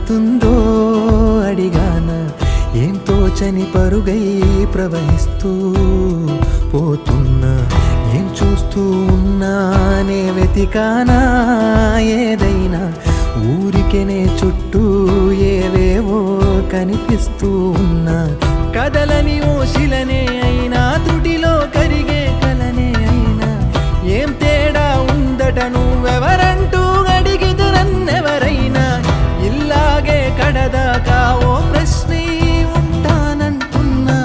పడుతుందో అడిగాన ఏం తోచని పరుగై ప్రవహిస్తూ పోతున్నా ఏం చూస్తూ ఉన్నానే వెతికానా ఏదైనా ఊరికెనే చుట్టూ ఏవేవో కనిపిస్తూ ఉన్నా కదలని ఓశిలనే అయినా త్రుటిలో కరిగే కలనే అయినా ఏం తేడా ఉందట నువ్వెవరంటూ అడిగిదు నన్నెవరైనా ఇల్లాగే కడదాకా ఓ ప్రశ్నే ఉంటానంటున్నా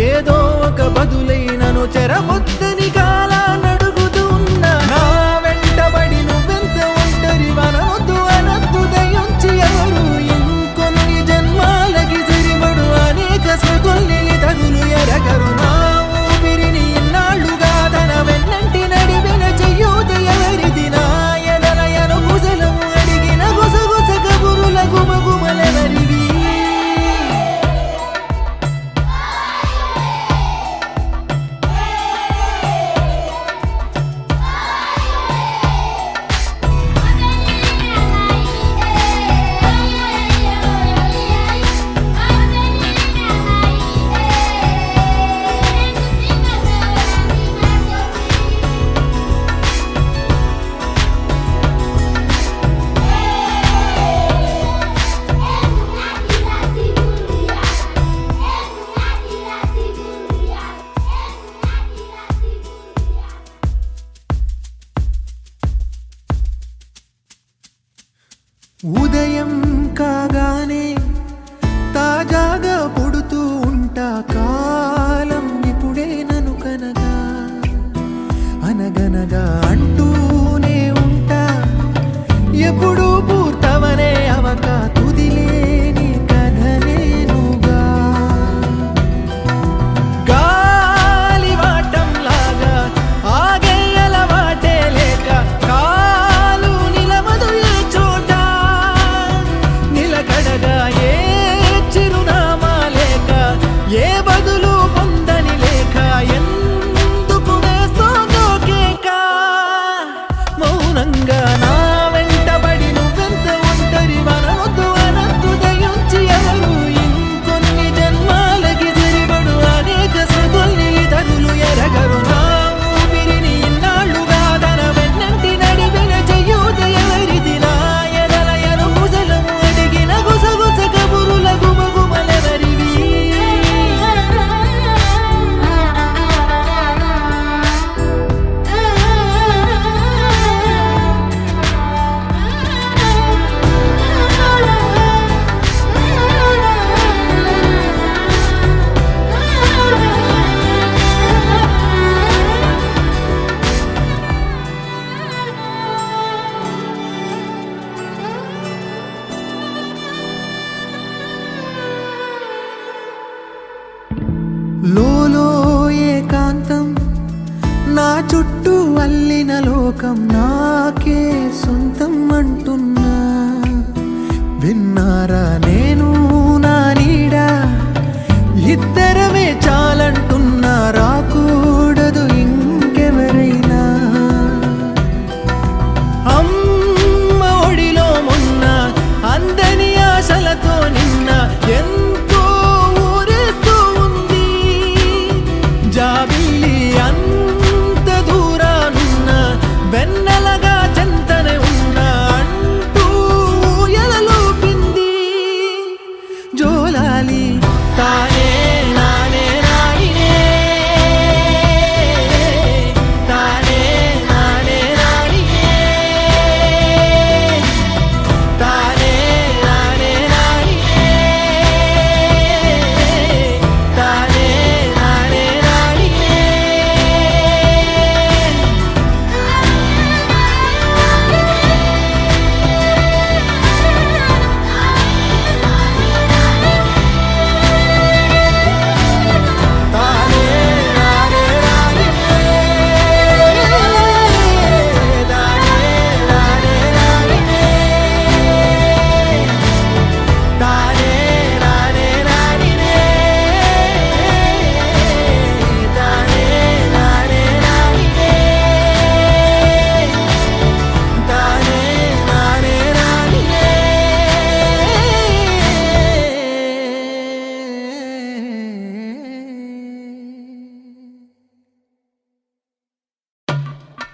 ఏదో ఒక బదులైనను చెరమొద్దని కాలా నడుగుతూ ఉన్నా నా వెంటబడి నువ్వెంత ఒంటరి వనవద్దు అనద్దు దయించి ఎవరు ఇంకొన్ని జన్మాలకి సరిపడు అనేక స్మృతుల్ని తగులు ఎరగరు నా ఊపిరిని ఇన్నాళ్ళుగా తన వెన్నంటి నడిపిన చెయ్యూత ఎవరిది నా ఎదలయను కుశలము అడిగిన గుసగుస కబురుల గుమగుమలెవరివి ఉదయం కాగానే తాజాగా పుడుతూ ఉంటా కాలం ఇప్పుడే నన్ను కనగా అనగనగా అంటూనే ఉంటా ఎప్పుడూ పూర్తవనే అవక తుదిలేని కథనేనుగా గాలివాటంలాగా ఆగే అలవాటే లేక కాలు నిలవదు ఏ చోట నిలకడగా ఏ చిరునామా లేక ఏ బదులు పొందని లేక ఎందుకు వేస్తోందో కేక మౌనంగా నా వెంటబడి నువ్వెంత ఒంటరి వనవద్దు అనద్దు దయించి ఎవరు ఇంకొన్ని జన్మాలకి సరిపడు అనేక స్మృతుల్ని తగులు ఎరగరు నా ఊపిరిని ఇన్నాళ్ళుగా తన వెన్నంటి నడిపిన చెయ్యూత ఎవరిది నా ఎదలయను కుశలము అడిగిన గుసగుస కబురుల గుమగుమలెవరివి లోలో ఏకాంతం నా చుట్టూ అల్లిన లోకం నాకే సొంతం అంటున్నా విన్నారా నేను నా నీడ ఇద్దరు